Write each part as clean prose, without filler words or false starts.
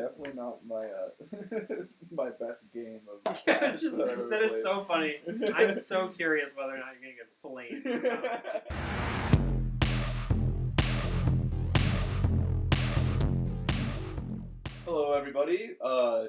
definitely not my my best game of. Yeah, it's just that is so funny. I'm so curious whether or not you're gonna get flamed. Hello, everybody.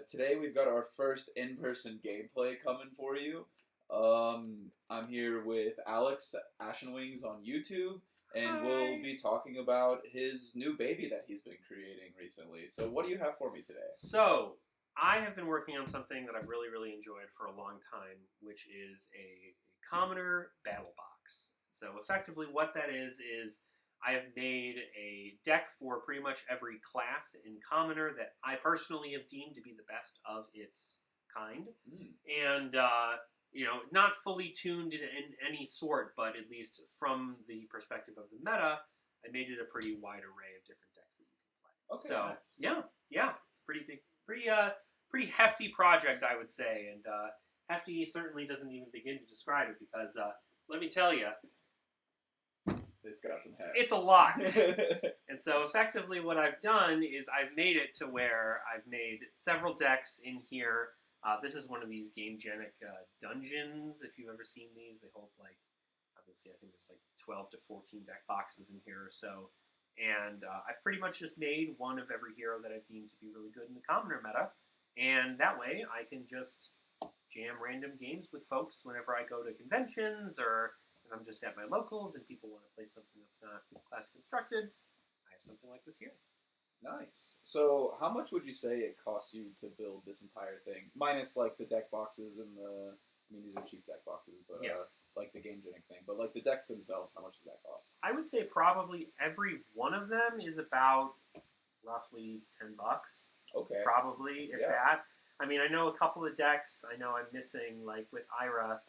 Today we've got our first in-person gameplay coming for you. I'm here with Alex Ashenwingz on YouTube, and we'll be talking about his new baby that he's been creating recently. So what do you have for me today? So, I have been working on something that I've really enjoyed for a long time, which is a commoner Battlebox. So effectively what that is I have made a deck for pretty much every class in commoner that I personally have deemed to be the best of its kind. And, not fully tuned in any sort, but at least from the perspective of the meta, I made it a pretty wide array of different decks that you can play. Okay, so, nice. yeah, it's a pretty big, pretty hefty project, I would say. And hefty certainly doesn't even begin to describe it because, let me tell you, it's got some heft. it's a lot. And so effectively what I've done is I've made it to where I've made several decks in here. This is one of these Gamegenic dungeons, if you've ever seen these. They hold, like, obviously I think there's like 12 to 14 deck boxes in here or so. And I've pretty much just made one of every hero that I've deemed to be really good in the commoner meta. And that way I can just jam random games with folks whenever I go to conventions, or if I'm just at my locals and people want to play something that's not classic constructed, I have something like this here. Nice. So how much would you say it costs you to build this entire thing? Minus, like, the deck boxes and the... I mean, these are cheap deck boxes, but, like, the Gamegenic thing. But, like, the decks themselves, how much does that cost? I would say probably every one of them is about roughly $10. Okay. Probably, if that. I mean, I know a couple of decks. I know I'm missing, like, with Ira,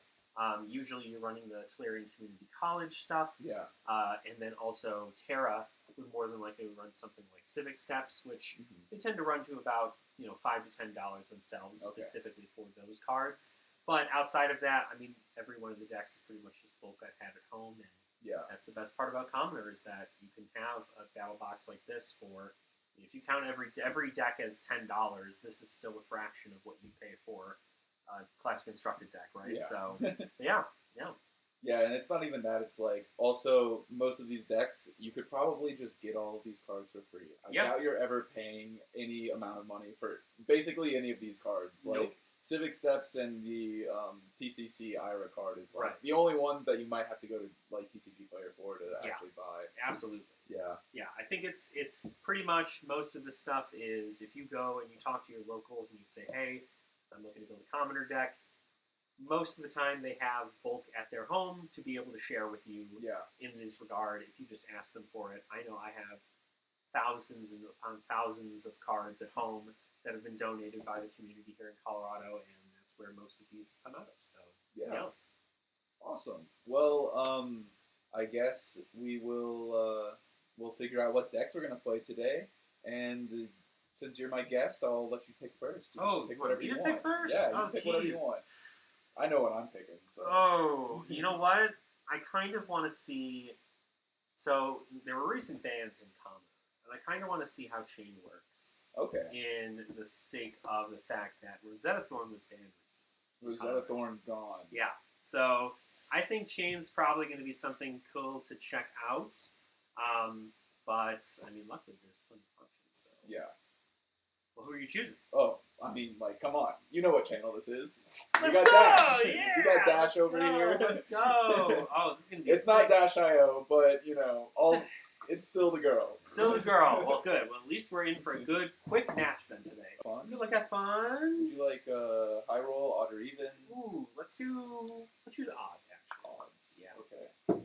usually you're running the Tolarian Community College stuff. Yeah. And then also Terra would more than likely run something like Civic Steps, which they tend to run to about, $5 to $10 themselves, specifically for those cards. But outside of that, I mean, every one of the decks is pretty much just bulk I've had at home, and that's the best part about Commoner is that you can have a battle box like this for, if you count every deck as $10, this is still a fraction of what you pay for a classic constructed deck, right? Yeah. So, yeah. Yeah, and it's not even that. It's like, also, most of these decks, you could probably just get all of these cards for free. I doubt you're ever paying any amount of money for basically any of these cards. Like, Civic Steps and the TCC IRA card is, like, the only one that you might have to go to, like, TCG Player for to actually buy. Absolutely. Yeah. I think it's pretty much most of the stuff is if you go and you talk to your locals and you say, hey, I'm looking to build a commoner deck, most of the time they have bulk at their home to be able to share with you in this regard if you just ask them for it. I know I have thousands and upon thousands of cards at home that have been donated by the community here in Colorado, and that's where most of these come out of. So, yeah. Awesome. Well, I guess we will we'll figure out what decks we're going to play today, and since you're my guest, I'll let you pick first. You pick want me to pick first? Yeah, you pick whatever you want. I know what I'm picking. So. Oh, you know what? I kind of want to see... So, there were recent bans in Commoner, and I kind of want to see how Chain works. Okay. In the sake of the fact that Rosetta Thorn was banned recently. Rosetta Thorn gone. Yeah. So, I think Chain's probably going to be something cool to check out. But, I mean, luckily there's plenty of options. So. Yeah. Well, who are you choosing? Oh, I mean, like, come on. You know what channel this is. Let's got go! Dash. Yeah! You got Dash over here. Let's go! Oh, this is going to be It's not Dash.io, but, it's still the girl. Still the girl. Well, good. Well, at least we're in for a good, quick match then today. Fun? You like that fun? Would you like high roll, odd or even? Ooh, let's choose odd, actually. Odds. Yeah. Okay.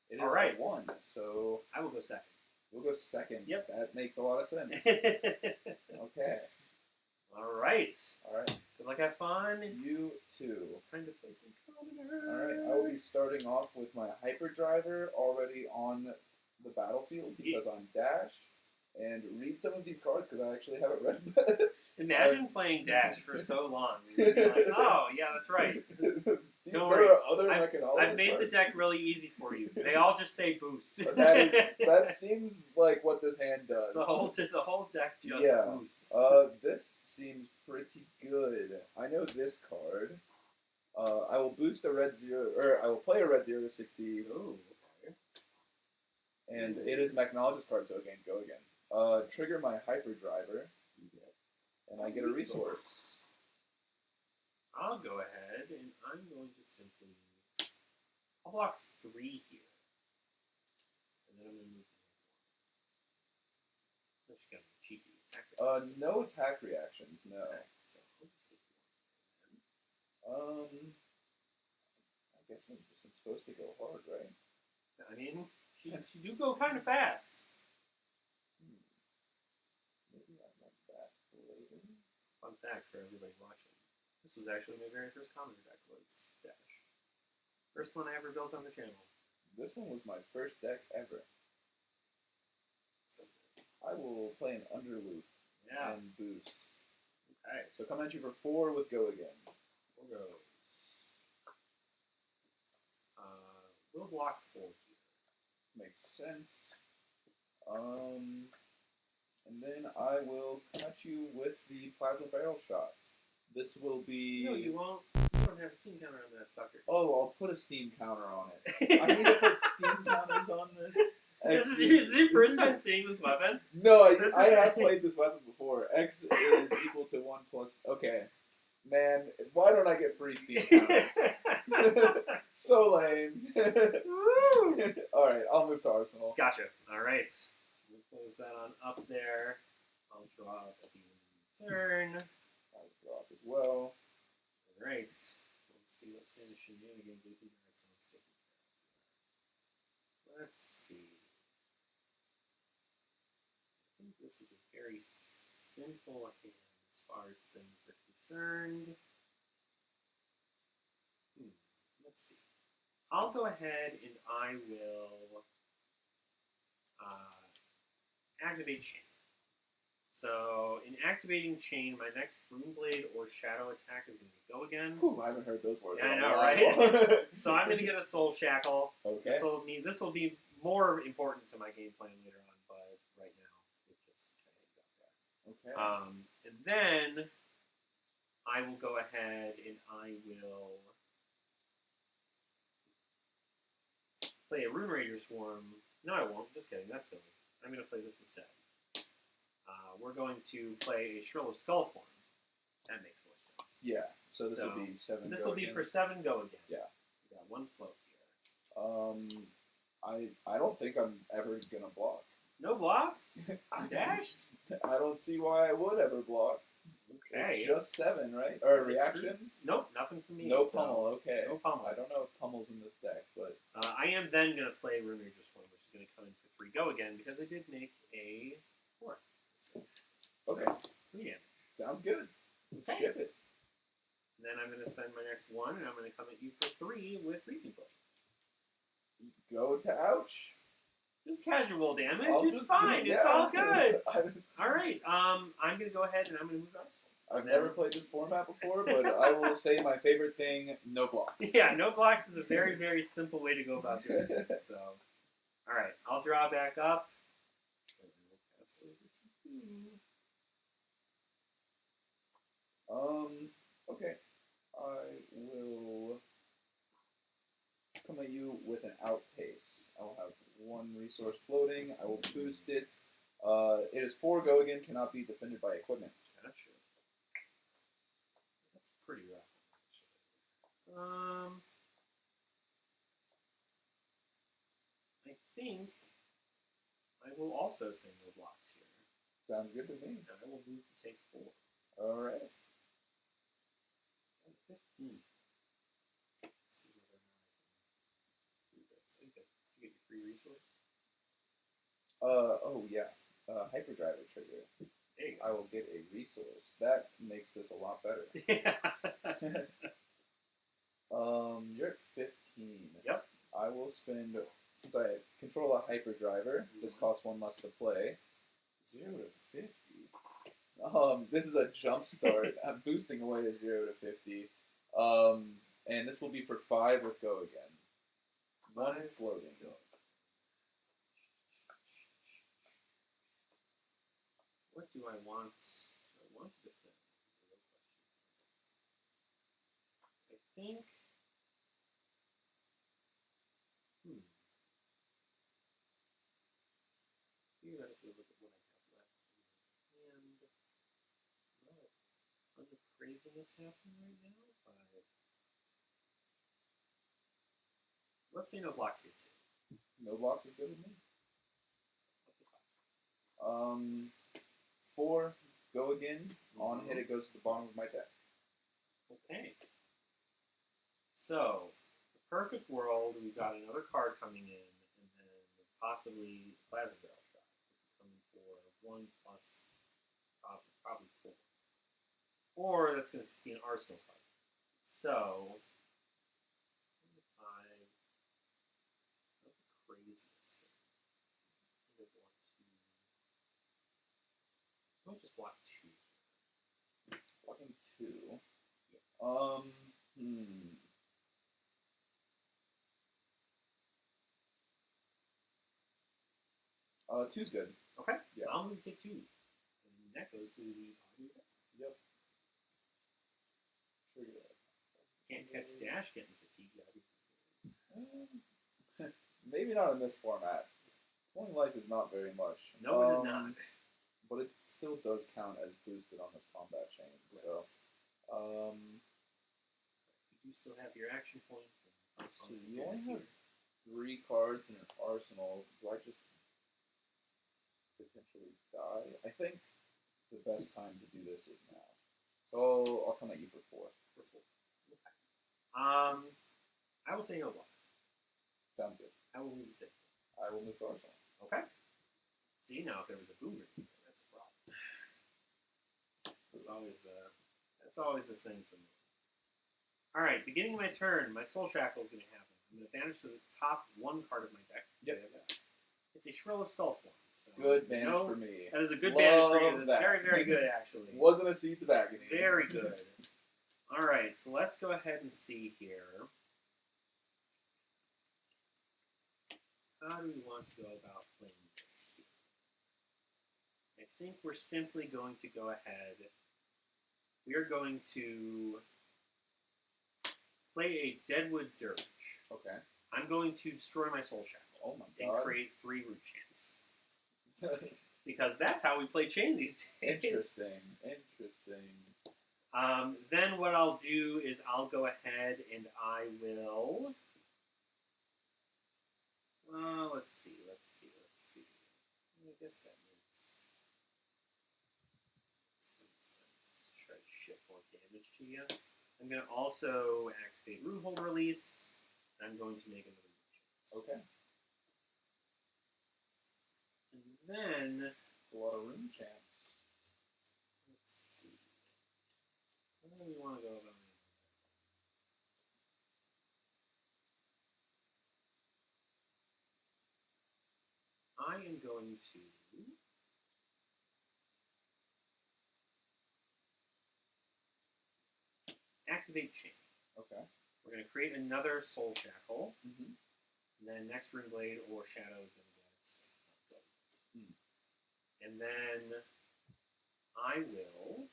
It is a 1, so... I will go second. We'll go second. Yep. That makes a lot of sense. Okay. All right. Good luck, have fun. You too. Time to play some Commoner. All right. I will be starting off with my Hyperdriver already on the battlefield because I'm Dash. And read some of these cards because I actually haven't read. Imagine playing Dash for so long. You'd be like, oh, yeah, that's right. Don't there worry. are other Mechanologist I've made cards. the deck really easy for you. They all just say boost. That seems like what this hand does. The whole deck just boosts. This seems pretty good. I know this card. I will boost a red 0, or I will play a red 0 to 60. Ooh, okay. And it is Mechanologist card, so it gains go again. Trigger my Hyperdriver, and I get a resource. I'll go ahead, and I'm going to simply... I'll block 3 here. And then I'm going to move to 1. That's got to be cheeky. Attack No attack reactions, no. Okay, so I'll just take 1. I guess I'm supposed to go hard, right? I mean, she do go kind of fast. Maybe I want that later. Fun fact for everybody watching. This was actually my very first commander deck, was Dash. First one I ever built on the channel. This one was my first deck ever. So I will play an Underloop and boost. Okay. So come at you for 4 with go again. 4 goes. We'll block 4 here. Makes sense. And then I will come at you with the Plasma Barrel Shot. This will be... No, you won't. You don't have a steam counter on that sucker. Oh, I'll put a steam counter on it. I need to put steam counters on this. This is your first time seeing this weapon? No, I have played this weapon before. X is equal to 1 plus... Okay. Man, why don't I get free steam counters? So lame. Alright, I'll move to Arsenal. Gotcha. Alright. We'll close that on up there. I'll draw up at the end of the turn. I'll draw up as well. Alright. Let's see what kind of shenanigans we can get ourselves taken care of here. Let's see. I think this is a very simple hand as far as things are concerned. Let's see. I'll go ahead and I will activate Chain. So, in activating Chain, my next Runeblade or Shadow attack is going to go again. Whew, I haven't heard those words. Yeah, I know, right? So I'm going to get a Soul Shackle. Okay. This will be more important to my game plan later on, but right now it just kind of hangs out there. Okay. And then I will go ahead and I will play a Rune Ranger Swarm. No, I won't. Just kidding. That's silly. I'm going to play this instead. We're going to play a Shrill of Skullform. That makes more sense. Yeah. So this will be 7 This go will be again. for 7 go again. Yeah. We got 1 float here. I don't think I'm ever gonna block. No blocks? Dash? I don't see why I would ever block. Okay. It's just 7, right? Or reactions? Nope, nothing for me. No pummel, okay. No pummel. I don't know if pummel's in this deck, but... I am then going to play Rune Ranger Swarm, which is going to come in for 3 go again, because I did make a 4. So, okay. 3 damage. Sounds good. Okay. Ship it. And then I'm going to spend my next 1, and I'm going to come at you for 3 with Reaping Blade. Go to ouch. Just casual damage. It's just, fine. Yeah. It's all good. All right. I'm going to go ahead and I'm going to move to Arsenal. I've never played this format before, but I will say my favorite thing, no blocks. Yeah, no blocks is a very, very simple way to go about doing it. So, all right. I'll draw back up. And then we'll pass over to you. Okay. I will come at you with an outpace. I will have 1 resource floating. I will boost it. It is 4 go again, cannot be defended by equipment. Gotcha. That's pretty rough, actually. I think I will also say no blocks here. Sounds good to me. And I will move to take 4. Alright. 15. Let's see whether or not I can do this. I think did you get your free resource? Oh yeah. Hyperdriver trigger. There you I will get a resource. That makes this a lot better. You're at 15. Yep. I will spend, since I control a Hyperdriver, this costs 1 less to play. 0 to 50. This is a jump start. I'm boosting away a 0 to 50. And this will be for 5 with Go Again. 1 5 floating. Go. What do I want? Do I want to defend? I think. Theoretically, look at what I have left in my hand. Well, a ton of craziness happening right now. Let's say no blocks here too. No blocks is good with me. What's it? 4 Go Again. On hit, it goes to the bottom of my deck. Okay. So, the perfect world, we've got another card coming in, and then possibly Plasma Barrel Shot, which is coming for 1 plus probably 4. Or that's going to be an arsenal card. So, 5. Not the craziest thing. I think I want to. I might just block 2. Blocking 2. Yeah. 2's good. Okay. Yeah. I'm going to take 2. And that goes to the bottom of your deck. Yep. Trigger that. Can't catch Dash getting fatigued out of these days. Maybe not in this format. 20 life is not very much. No, it is not. But it still does count as boosted on this combat chain. Right. So, you do still have your action point. so you only have 3 cards in an arsenal. Do I just potentially die? I think the best time to do this is now. So I'll come at you for 4. Okay. I will say no blocks. Sounds good. I will move it. I will move to arsenal. Okay. See, now if there was a boomer, that's a problem. That's always the thing for me. All right, beginning of my turn, my Soul Shackle is going to happen. I'm going to banish to the top 1 card of my deck. Yep. It's a Shrill of Skullform. So Good banish for me. That is a good banish for you. That's that. very, very good, actually. Wasn't a Seeds of Agony. Very good. All right, so let's go ahead and see here. How do we want to go about playing this here? I think we're simply going to go ahead. We are going to play a Deadwood Dirge. Okay. I'm going to destroy my Soul Shackle. Oh my God. And create 3 root chants. Because that's how we play Chain these days. Interesting. Then what I'll do is I'll go ahead and I will... let's see. I guess that makes some sense. Try to ship more damage to you. I'm going to also activate Roothold Release. I'm going to make another root chance. Okay. And then... It's a lot of room chance. Let's see. How do we want to go about it? I am going to activate Chain. Okay. We're going to create another Soul Shackle. Mm-hmm. And then next Rune Blade or Shadow is going to get its And then I will...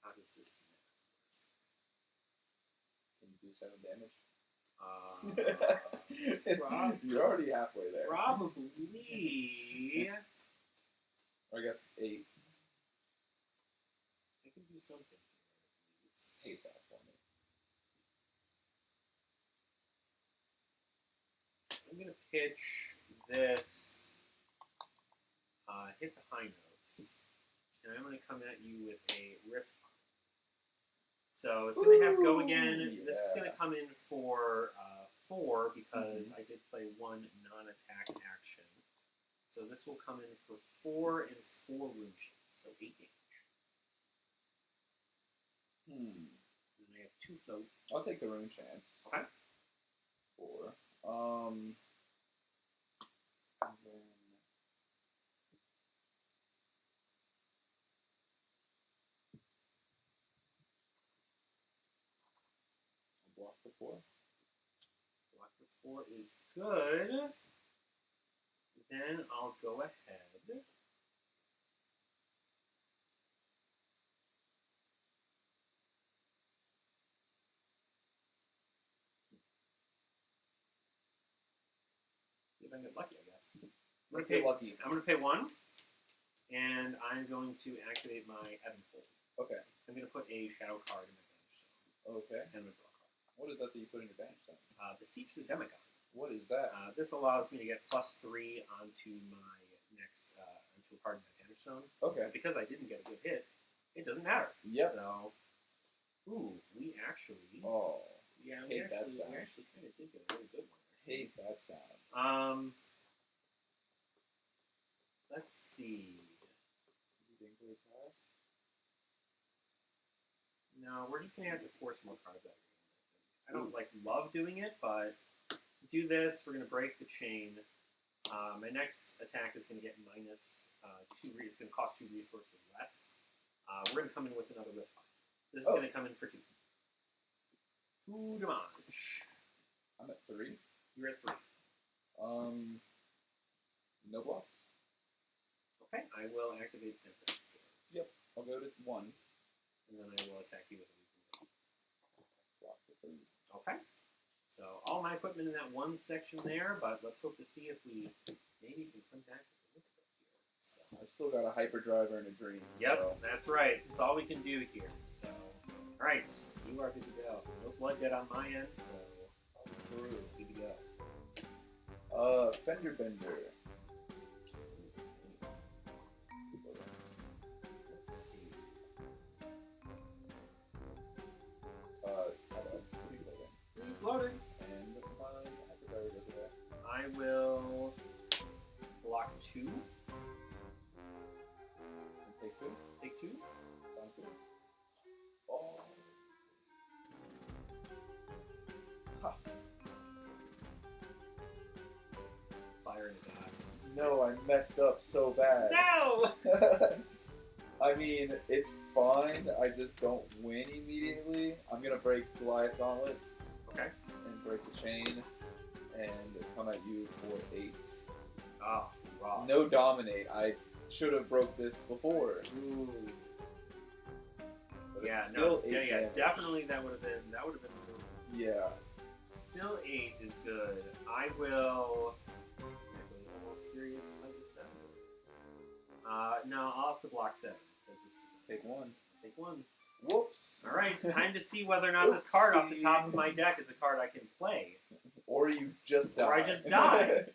How does this math? Can you do 7 damage? You're already halfway there. Probably. Or I guess 8. I can do something here. Hate that for me. I'm going to pitch this, hit the high notes, and I'm going to come at you with a Rift. So it's going to have Go Again. Yeah. This is going to come in for 4 because I did play 1 non-attack action. So this will come in for 4 and 4 rune chants, so 8 damage. And I have 2 float. I'll take the rune chance. Okay. 4. And then Block for 4. Block for 4 is good. Then I'll go ahead. See if I can get lucky, I guess. Let's get lucky. I'm going to pay 1, and I'm going to activate my Ebb and Fold. Okay. I'm going to put a shadow card in my bench zone. Okay. And I'm going to draw a card. What is that you put in your bench zone? Beseech the Demigod. What is that? This allows me to get +3 onto my next, onto a card in my Tanner Stone. Okay. But because I didn't get a good hit, it doesn't matter. Yep. So, ooh, we actually... Oh. Yeah, hate that sound. We actually kind of did get a really good one. Actually. Hate that sound. Let's see. You think we pass? No, we're just gonna have to force more cards out of your hand. I don't love doing it, but do this. We're gonna break the chain. My next attack is gonna get -2. It's gonna cost 2 resources less. We're gonna come in with another Rift Bind. This is gonna come in for 2. 2 damage. I'm at 3. You're at 3. No blocks. Okay, I will activate Symphony Scales. Yep, I'll go to 1. And then I will attack you with a weak. Block for 3. Okay. So all my equipment in that one section there, but let's hope to see if we maybe can come back with a little bit here. So. I've still got a Hyperdriver and a Dream. Yep, so. That's right. That's all we can do here. So, all right, you are good to go. No blood dead on my end, so true. Good to go. Fender Bender. Let's see. Floating. And my Hyperdriver goes away. I will block 2. And take 2. Take 2. Sounds good. Oh. Ha. Fire in the eyes. No, I messed up so bad. No! I mean, it's fine. I just don't win immediately. I'm gonna break Goliath Gauntlet. Okay. And break the chain. And come at you for 8. Oh, wow. No dominate. I should have broke this before. Ooh. But Yeah, it's still 8 yeah, damage. definitely that would have been the move. Yeah. Still 8 is good. I will. Actually, almost curious if I just done. No, I'll have to block 7 because this doesn't Take 1. take 1. Whoops. All right, time to see whether or not this card off the top of my deck is a card I can play. Or you just die. Or I just die.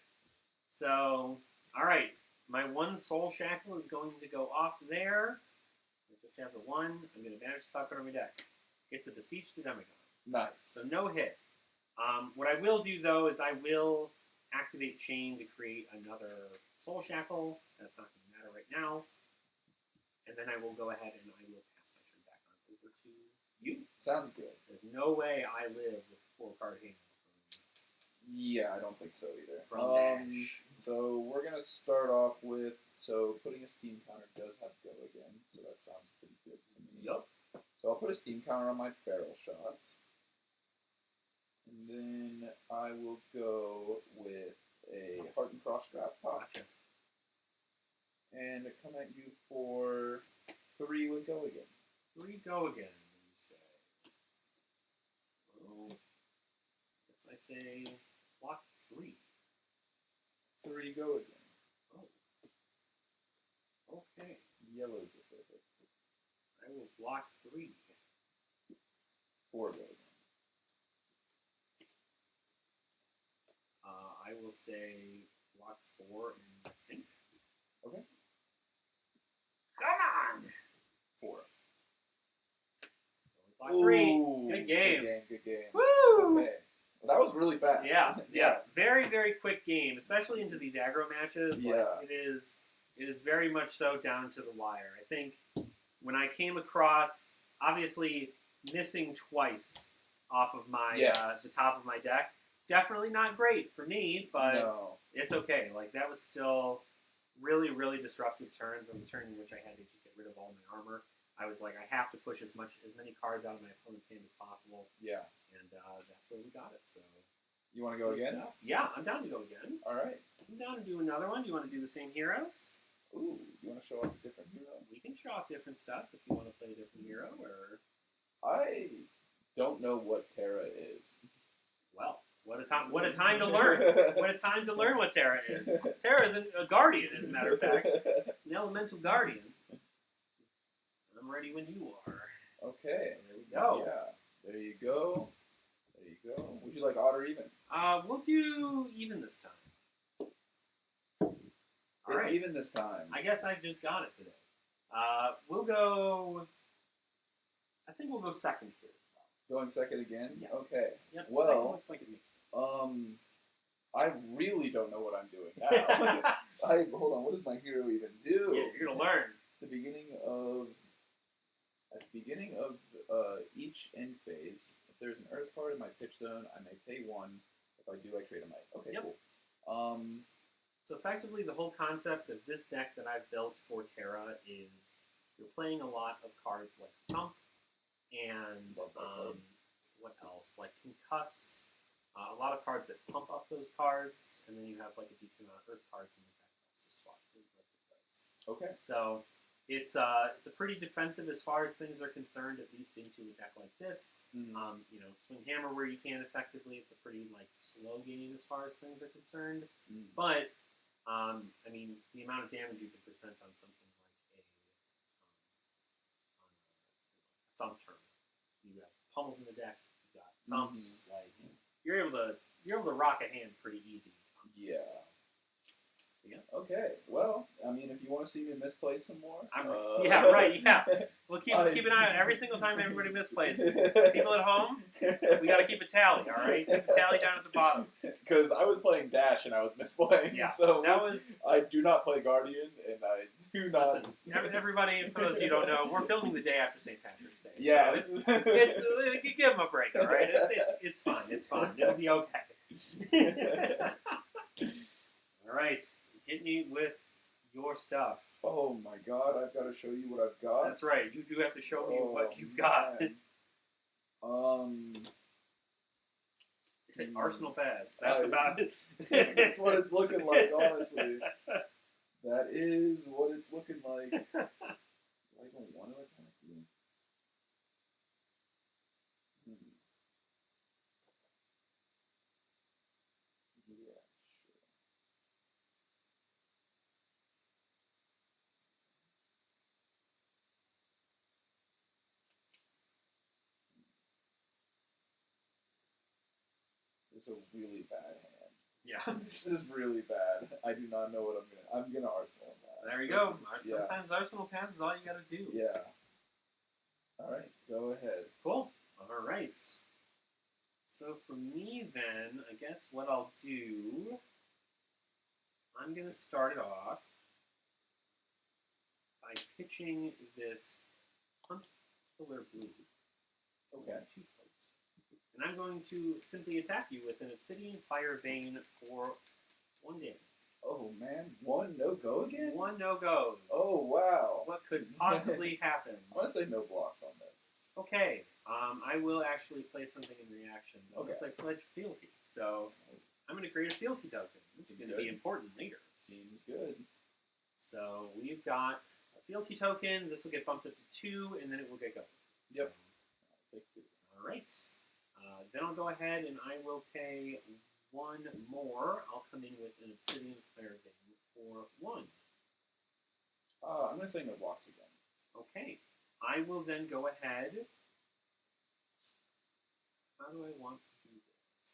So, all right, my 1 Soul Shackle is going to go off there. I just have the 1. I'm going to banish the top card of my deck. It's a Beseech the Demigod. Nice. So no hit. What I will do, though, is I will activate Chain to create another Soul Shackle. That's not going to matter right now. And then I will go ahead and I will pass my turn back on over to you. Sounds good. There's no way I live with a 4-card hand Yeah, I don't think so either. from Nash. So we're going to start off with, putting a Steam counter does have to go again, so that sounds pretty good to me. Yup. So I'll put a Steam counter on my barrel shots. And then I will go with a Heart and Cross Strap Pop. Gotcha. And come at you for 3 with Go Again. 3 go again, you say. Well, guess I say block 3. 3 Go Again. Oh. Okay. Yellow's a perfect. I will block 3. 4 Go Again. I will say block 4 and sink. Okay. Come on! 4. Block 3. Ooh, Good game. Good game. Woo! Okay. Well, that was really fast. Yeah. Very, very quick game, especially into these aggro matches. Yeah. Like, it is very much so down to the wire. I think when I came across, obviously missing twice off of my the top of my deck, definitely not great for me, but it's okay. Like, that was still really, really disruptive turns on the turn in which I had to just get rid of all my armor. I was like, I have to push as many cards out of my opponent's hand as possible. Yeah. And that's where we got it. So. You want to go again? Stuff. Yeah, I'm down to go again. All right. I'm down to do another one. Do you want to do the same heroes? Ooh, you want to show off a different hero? We can show off different stuff if you want to play a different hero, or... I don't know what Terra is. Well, what a time to learn. What a time to learn what Terra is. Terra is a guardian, as a matter of fact. An elemental guardian. I'm ready when you are. Okay. There we go. Yeah. There you go. There you go. Would you like odd or even? We'll do even this time. It's right. Even this time. I guess I just got it today. We'll go... I think we'll go second here as well. Going second again? Yeah. Okay. Yep, well, second looks like it makes sense. I really don't know what I'm doing now. Hold on, what does my hero even do? Yeah, you're going to learn. At the beginning of each end phase, if there's an earth card in my pitch zone, I may pay 1. If I do, I create a might. Okay, yep. Cool. So effectively, the whole concept of this deck that I've built for Terra is you're playing a lot of cards like Thump and what else? Like Concuss. A lot of cards that pump up those cards, and then you have like a decent amount of earth cards in the deck to also swap things like those. Okay. So it's a pretty defensive as far as things are concerned, at least into a deck like this. Mm-hmm. You know, swing hammer where you can effectively. It's a pretty like slow game as far as things are concerned. Mm-hmm. But I mean, the amount of damage you can present on something like a thump turn. You have pummels in the deck. You got thumps. Mm-hmm. Like you're able to rock a hand pretty easy. Yeah. So, yeah. Okay. Well, I mean, if you want to see me misplay some more, yeah, right. Yeah, we'll keep an eye on every single time everybody misplays. People at home, we got to keep a tally. All right, keep a tally down at the bottom. Because I was playing Dash and I was misplaying. Yeah. So that was. I do not play Guardian, and I do not. Listen, everybody, for those of you who don't know, we're filming the day after St. Patrick's Day. Yeah, so it's give them a break. All right, it's fine. It's fine. It'll be okay. All right. Hit me with your stuff. Oh my God! I've got to show you what I've got. That's right. You do have to show me what you've got. Arsenal pass. That's about it. That's what it's looking like, honestly. That is what it's looking like. Do I even want to attack you? Yeah, sure. It's a really bad hand. Yeah. This is really bad. I do not know what I'm gonna Arsenal pass. There you go. Sometimes Arsenal pass is all you gotta do. Yeah. Alright, go ahead. Cool. Alright. So for me then, I guess what I'll do, I'm gonna start it off by pitching this Hunt Pillar Blue. Okay. 2 floats. And I'm going to simply attack you with an Obsidian Fire Vein for 1 damage. Oh man, 1 no-go again? 1 no-goes. Oh wow. What could possibly happen? I want to say no blocks on this. Okay, I will actually play something in reaction. I'm Okay. going to play Pledge Fealty. So I'm going to create a Fealty token. This is going to be important later. Seems good. So we've got a Fealty token. This will get bumped up to 2, and then it will get going. Yep. So, all right. Then I'll go ahead and I will pay 1 more. I'll come in with an Obsidian Fire Vein for 1. I'm going to say no blocks again. Okay. I will then go ahead. How do I want to do this?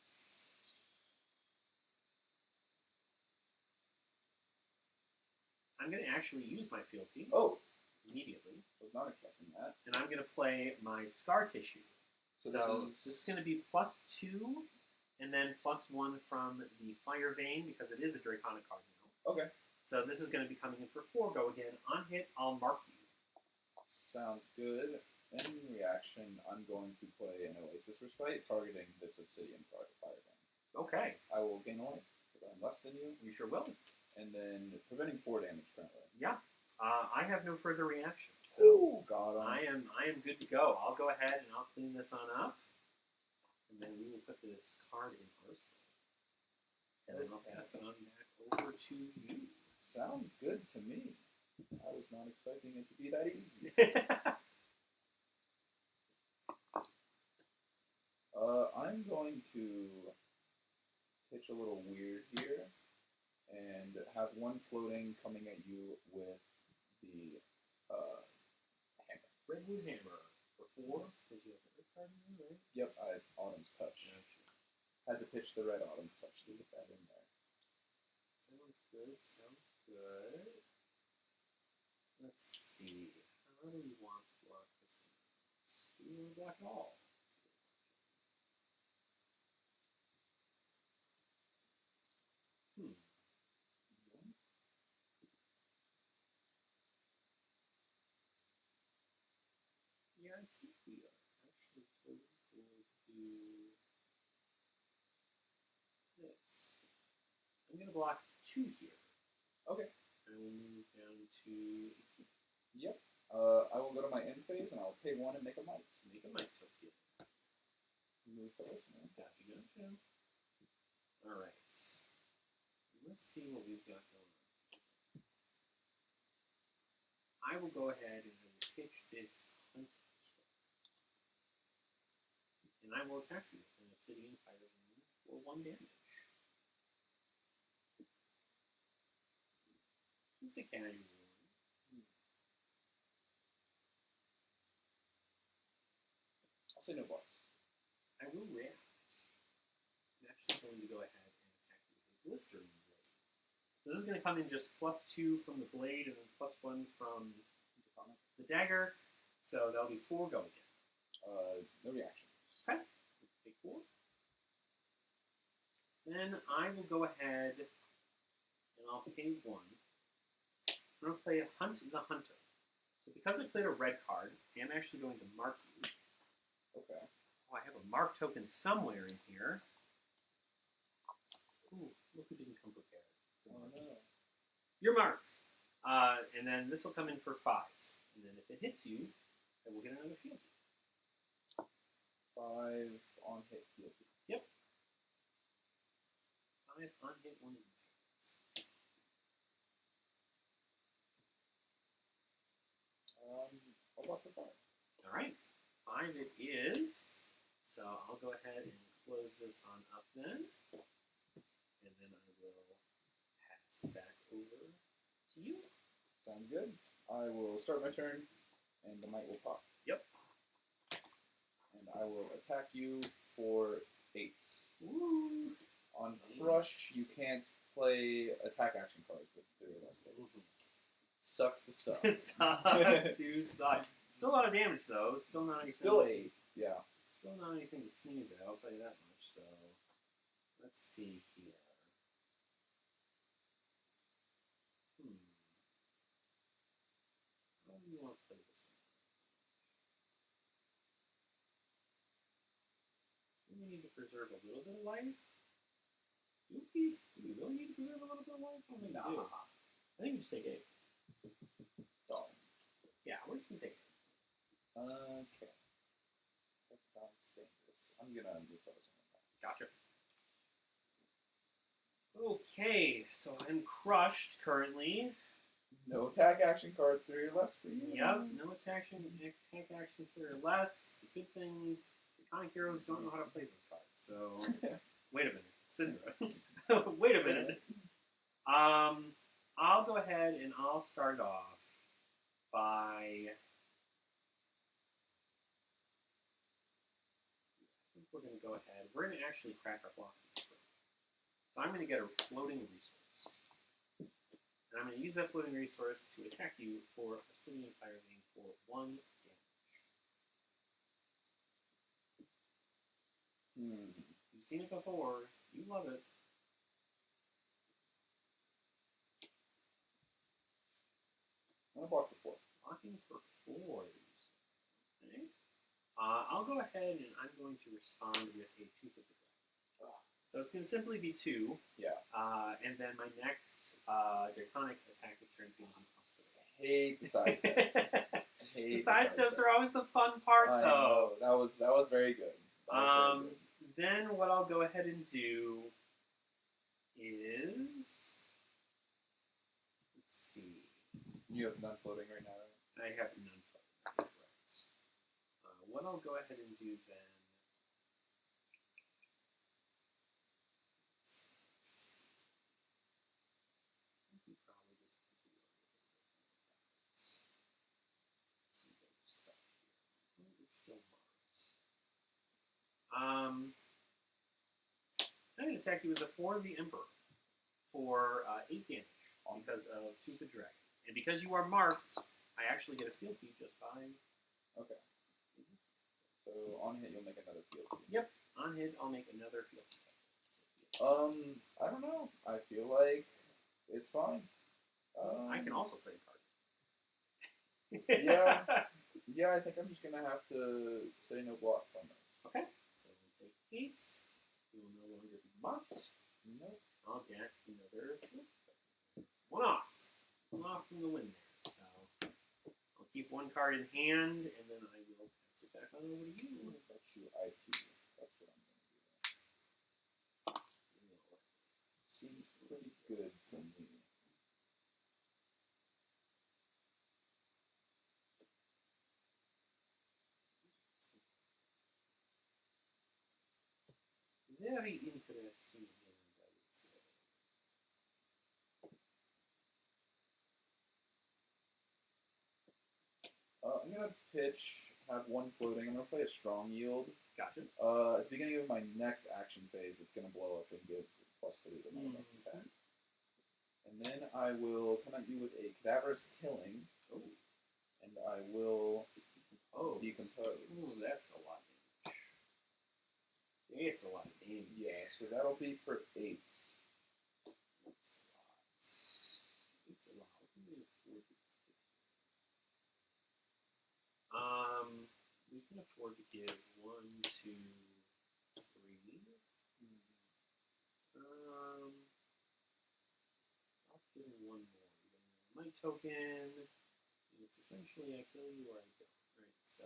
I'm going to actually use my Fealty. Oh. Immediately. I was not expecting that. And I'm going to play my Scar Tissue. So this is going to be +2, and then +1 from the Fire Vein, because it is a Draconic card now. Okay. So this is going to be coming in for 4. Go again. On hit, I'll mark you. Sounds good. In reaction, I'm going to play an Oasis Respite, targeting this Obsidian Fire Vein. Okay. I will gain a life, because I'm less than you. You sure will. And then preventing 4 damage currently. Yeah. I have no further reactions, so Ooh, got him. I am good to go. I'll go ahead and I'll clean this on up, and then we will put this card in Arsenal, and then I'll pass it on back over to you. Sounds good to me. I was not expecting it to be that easy. I'm going to pitch a little weird here and have one floating coming at you with the hammer. Redwood Hammer for 4, because you have the card in there, right? Yep, I had Autumn's Touch. Gotcha. Had to pitch the red Autumn's Touch to get that in there. Sounds good, sounds good. Let's see. How do we want to block this one? Do we want to block it all? Yeah, I think we are actually totally going to do this. I'm going to block 2 here. Okay. And we'll move down to 18. Yep. I will go to my end phase and I'll pay 1 and make a might. Make a might token. Move first, man. Gotcha, gotcha. Alright. Let's see what we've got going on. I will go ahead and pitch this hunt. And I will attack you with an obsidian fire ring for 1 damage. Just a casual one. I'll say no bar. I will react. I'm actually going to go ahead and attack you with a blistering blade. So this is going to come in just +2 from the blade and then +1 from the dagger. So that'll be 4 go again. No reactions. Okay. Take 4. Then I will go ahead and I'll pay 1. I'm going to play Hunt the Hunter. So because I played a red card, I'm actually going to mark you. Okay. Oh, I have a mark token somewhere in here. Ooh, look who didn't come prepared. Oh, no. You're marked. And then this will come in for 5. And then if it hits you, then we'll get another field. 5 on hit, heal 2. Yep. 5 on hit, 1 of these guys. I'll block for 5. Alright. 5 it is. So I'll go ahead and close this on up then. And then I will pass back over to you. Sounds good. I will start my turn, and the might will pop. Yep. And I will attack you for 8. Woo! On Crush, you can't play attack action cards with 3 or less days. Sucks to suck. Sucks to suck. Still a lot of damage though. Still not anything. Still 8, yeah. Still not anything to sneeze at, I'll tell you that much. So let's see here. How do you want to play this one? Do we need to preserve a little bit of life? Do we really need to preserve a little bit of life? I don't think we do. I think we just take 8. Darn. Yeah, we're just going to take 8. Okay. That sounds dangerous. I'm gonna move those in the pass. Gotcha. Okay, so I'm crushed currently. No attack action cards, 3 or less for you. Yep, no attack actions 3 or less. It's a good thing Draconic heroes don't know how to play those cards. So, wait a minute, Syndra. Wait a minute. I'll go ahead and I'll start off by. I think we're going to go ahead. We're going to actually crack our Blossom Spring. So I'm going to get a floating resource. And I'm going to use that floating resource to attack you for Obsidian Fire Ring for 1 damage. You've seen it before. You love it. I'm gonna block for 4. Blocking for 4. Okay. I'll go ahead and I'm going to respond with a Tooth of the Dragon. So it's going to simply be 2. Yeah. And then my next Draconic attack this turn is going to be +3. I hate the side steps. The side steps are always the fun part, though. That was very good. Then what I'll go ahead and do is, let's see. You have none floating right now, right? I have none floating. That's correct. What I'll go ahead and do then. Let's see. I think we probably just need to worry a little bit about some other stuff here. It is still marked. I'm going to attack you with a 4 of the Emperor for 8 damage because of Tooth of Dragon. And because you are marked, I actually get a fealty just by... Okay. So on hit, you'll make another fealty. Yep. On hit, I'll make another fealty. I don't know. I feel like it's fine. I can also play a card. Yeah, I think I'm just going to have to say no blocks on this. Okay. So we'll take 8. You will no longer be marked. Nope. I'll get another fealty. One off. One off from the win there. So I'll keep 1 card in hand, and then I will pass it back on over to you. That's your IP. That's what I'm going to do. Seems pretty good for me. Very interesting hand, I would say. I'm going to pitch, have 1 floating. I'm going to play a strong yield. Gotcha. At the beginning of my next action phase, it's going to blow up and give +3 to my next attack. And then I will come at you with a Cadaverous Tilling. Oh. And I will decompose. Ooh, that's a lot of damage. It's a lot of damage. Yeah, so that'll be for 8. That's a lot. It's a lot. What can we afford to give? We can afford to give 1, 2, 3. I'll give him 1 more. My token. It's essentially I kill you or I don't. Right, so.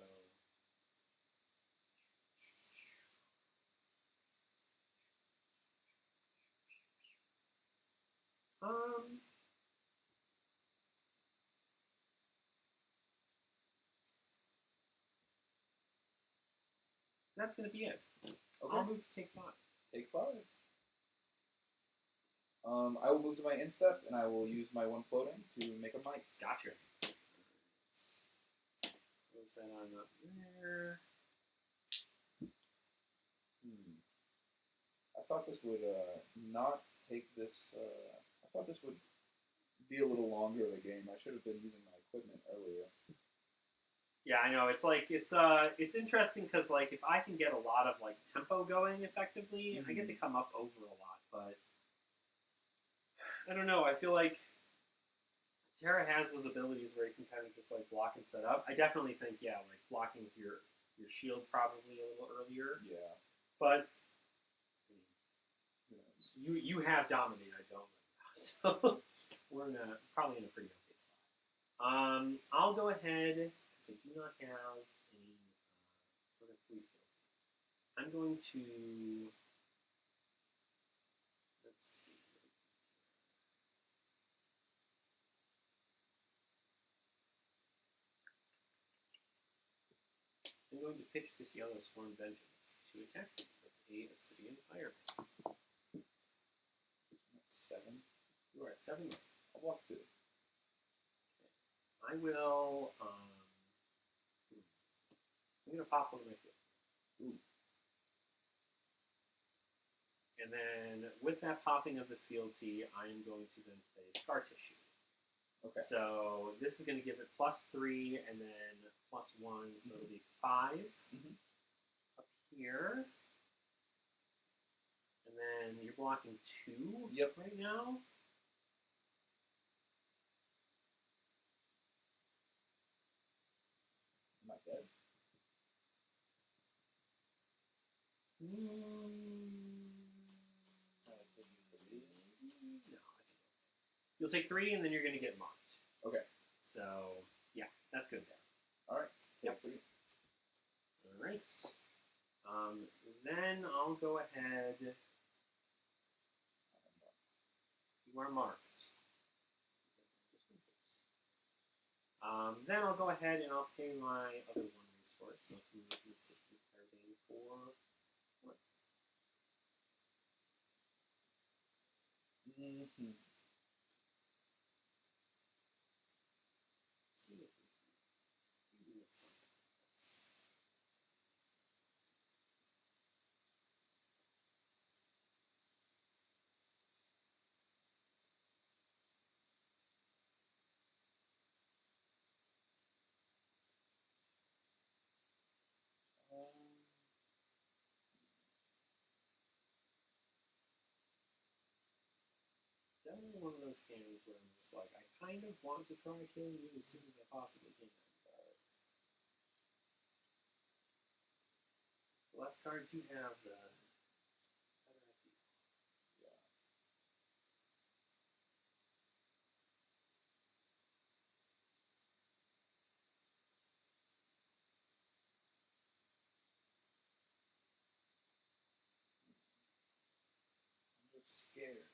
That's going to be it. Okay. I'll move to take 5. Take 5. I will move to my instep, and I will use my 1 floating to make a might. Gotcha. Close that on up there. I thought this would not take this. I thought this would be a little longer of a game. I should have been using my equipment earlier. Yeah, I know. It's like it's interesting because like if I can get a lot of like tempo going effectively, I get to come up over a lot. But I don't know. I feel like Terra has those abilities where you can kind of just like block and set up. I definitely think like blocking with your shield probably a little earlier. Yeah. But you have dominated. I don't right now, so we're probably in a pretty okay spot. I'll go ahead because I do not have any sort of free filter. I'm going to let's see. I'm going to pitch this Yellow Sworn Vengeance to attack you with a Obsidian Fireball. That's 7. You are at 7 life. I'll walk 2. Okay. I will. I'm going to pop one of my fields. Ooh. And then with that popping of the fealty, I am going to then play Scar Tissue. Okay. So this is going to give it +3 and then +1, so it'll be 5 up here. And then you're blocking 2 right now. Am I dead? No, I think you'll take 3 and then you're going to get marked. Okay. So, yeah, that's good there. All right. Yep. All right. Then I'll go ahead. You are marked. Then I'll go ahead and I'll pay my other one resource. So let's see if we are paying for what? Mm-hmm. Let's see if we can get something else. Definitely one of those games where I'm just like, I kind of want to try killing you as soon as I possibly can. But the less cards you have, the better I feel. Yeah. I'm just scared.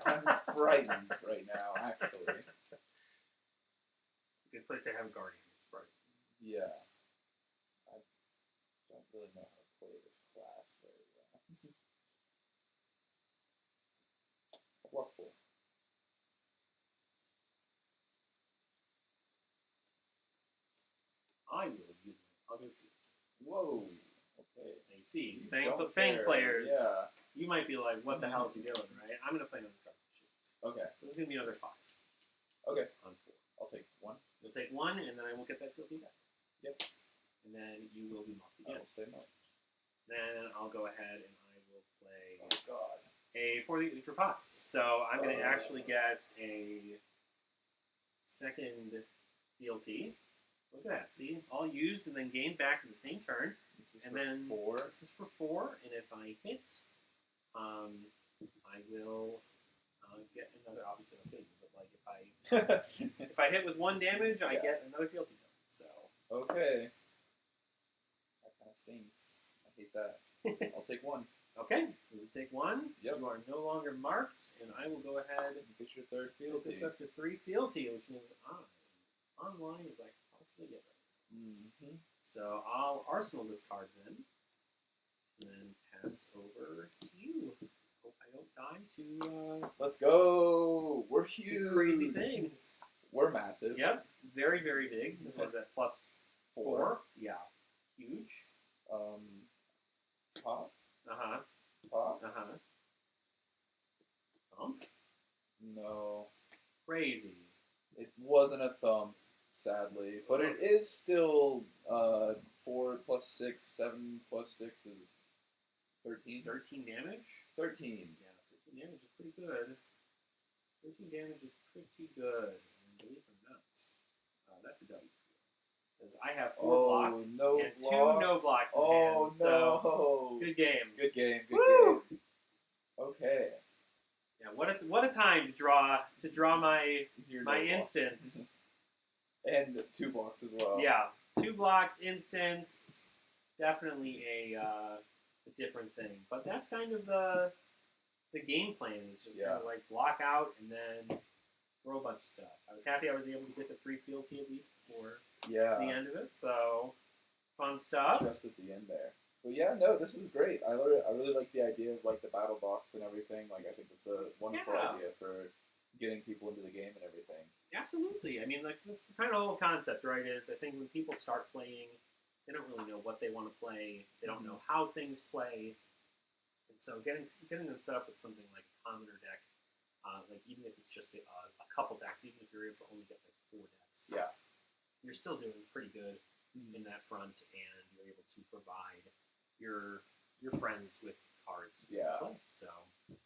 I'm frightened right now, actually. It's a good place to have a guardian. It's frightening. Yeah. I don't really know how to play this class very well. Block 4. I will use my other field. Whoa. Okay. I see. Don't Fang care. players. Yeah. You might be like, what the hell is he doing, right? I'm going to play another card. Okay. So this is going to be another 5. Okay. On 4. I'll take 1. You'll take 1, and then I will get that fealty back. Yep. And then you will be marked again. I'll stay marked. Then I'll go ahead and I will play a 4 the Ultra Pot. So I'm going to actually get a second fealty. Look at that. See? All used and then gained back in the same turn. This is and for then 4. This is for 4, and if I hit, I will get another. Obviously, I'm big, but like if I hit with 1 damage, I get another fealty token. So okay, that kind of stinks. I hate that. I'll take 1. Okay, you take 1. Yep. You are no longer marked, and I will go ahead and get your 3rd fealty. Take this up to 3 fealty, which means I'm as online as I can possibly get right now. Mm-hmm. So I'll arsenal this card then, and then pass over to you. Hope I don't die to let's go. We're huge. To crazy things. We're massive. Yep, very very big. This one's at +4. Yeah, huge. Pop. Pop. Thump. No. Crazy. It wasn't a thump, sadly, but it is still 4 plus 6, 7 plus 6 is 13. 13 damage? 13. Yeah, 13 damage is pretty good. 13 damage is pretty good. And believe it or not, that's a W. Because I have 4 blocks and blocks. 2 no blocks in hand. So no. Good game. Good game. Good Woo! game. Okay. Yeah, what a time to draw my instance. And 2 blocks as well. Yeah, 2 blocks, instance. Definitely a different thing. But that's kind of the game plan is just kind of like block out and then throw a bunch of stuff. I was happy I was able to get to 3 fealty at least before the end of it. So fun stuff. Just at the end there. But yeah, no, this is great. I really like the idea of like the Battlebox and everything. Like I think it's a wonderful idea for getting people into the game and everything. Absolutely. I mean, like that's the kind of whole concept, right? Is I think when people start playing, they don't really know what they want to play. They don't know how things play, and so getting them set up with something like a commoner deck, like even if it's just a couple decks, even if you're able to only get like 4 decks, you're still doing pretty good in that front, and you're able to provide your friends with cards to play. So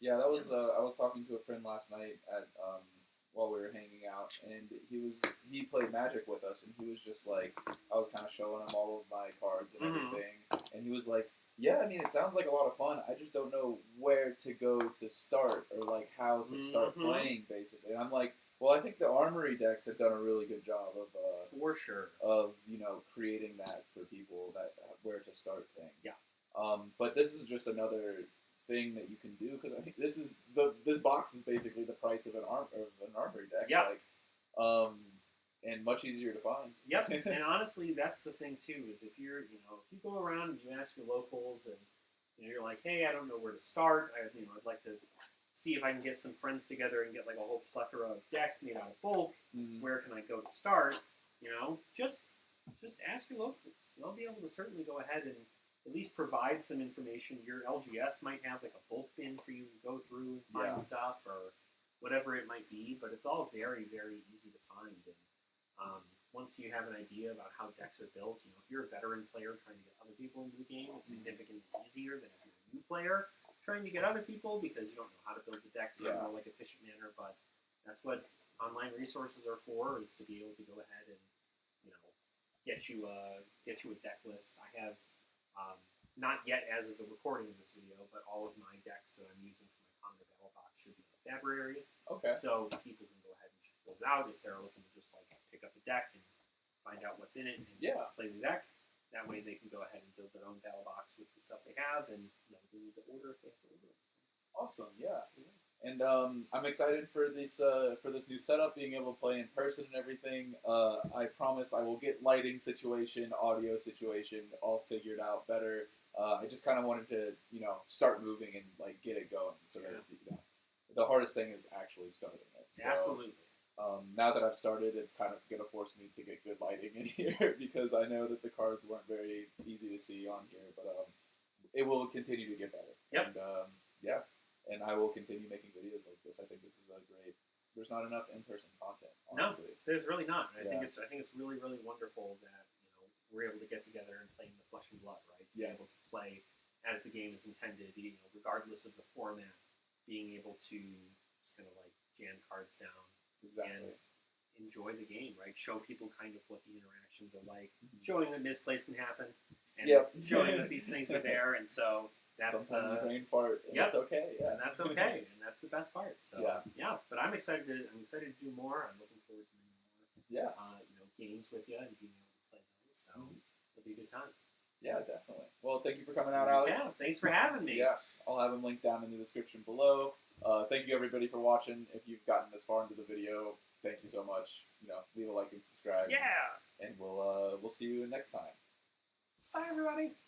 that was I was talking to a friend last night at while we were hanging out, and he played Magic with us, and he was just like, I was kind of showing him all of my cards and everything, and he was like, yeah, I mean, it sounds like a lot of fun. I just don't know where to go to start or like how to start playing, basically. And I'm like, Well, I think the Armory decks have done a really good job of for sure creating that for people that where to start thing. Yeah. But this is just another thing that you can do because I think this box is basically the price of an Armory deck. Yeah. Like, and much easier to find. Yep. And honestly, that's the thing too. Is if you go around and you ask your locals and you're like, hey, I don't know where to start. I'd like to see if I can get some friends together and get like a whole plethora of decks made out of bulk. Mm-hmm. Where can I go to start? Just ask your locals. They'll be able to certainly go ahead and at least provide some information. Your LGS might have like a bulk bin for you to go through and find stuff or whatever it might be, but it's all very, very easy to find. And once you have an idea about how decks are built, if you're a veteran player trying to get other people into the game, it's significantly easier than if you're a new player trying to get other people because you don't know how to build the decks in a more like efficient manner. But that's what online resources are for, is to be able to go ahead and get you a deck list. I have not yet as of the recording of this video, but all of my decks that I'm using for my Commander Battlebox should be in the February. Okay. So people can go ahead and check those out if they're looking to just like pick up a deck and find out what's in it and play the deck. That way they can go ahead and build their own Battlebox with the stuff they have, and they need to order if they have to order. Awesome, yeah. And I'm excited for this new setup, being able to play in person and everything. I promise I will get lighting situation, audio situation all figured out better. I just kind of wanted to, start moving and like get it going. So that the hardest thing is actually starting it. So, absolutely. Now that I've started, it's kind of going to force me to get good lighting in here because I know that the cards weren't very easy to see on here, but it will continue to get better. Yep. And and I will continue making videos like this. I think this is a great. There's not enough in-person content, honestly. No, there's really not. I think it's really, really wonderful that we're able to get together and play in the flesh and blood, right? To be able to play as the game is intended, regardless of the format, being able to just kind of like jam cards down and enjoy the game, right? Show people kind of what the interactions are like, showing that misplays can happen, and showing that these things are there, and so. That's sometimes the brain fart. And it's okay. Yeah. And that's okay, and that's the best part. So but I'm excited to do more. I'm looking forward to doing more. Yeah. Games with you and being able to play those. So it'll be a good time. Yeah, definitely. Well, thank you for coming out, Alex. Yeah, thanks for having me. Yeah, I'll have them linked down in the description below. Thank you everybody for watching. If you've gotten this far into the video, thank you so much. Leave a like and subscribe. Yeah. And we'll see you next time. Bye, everybody.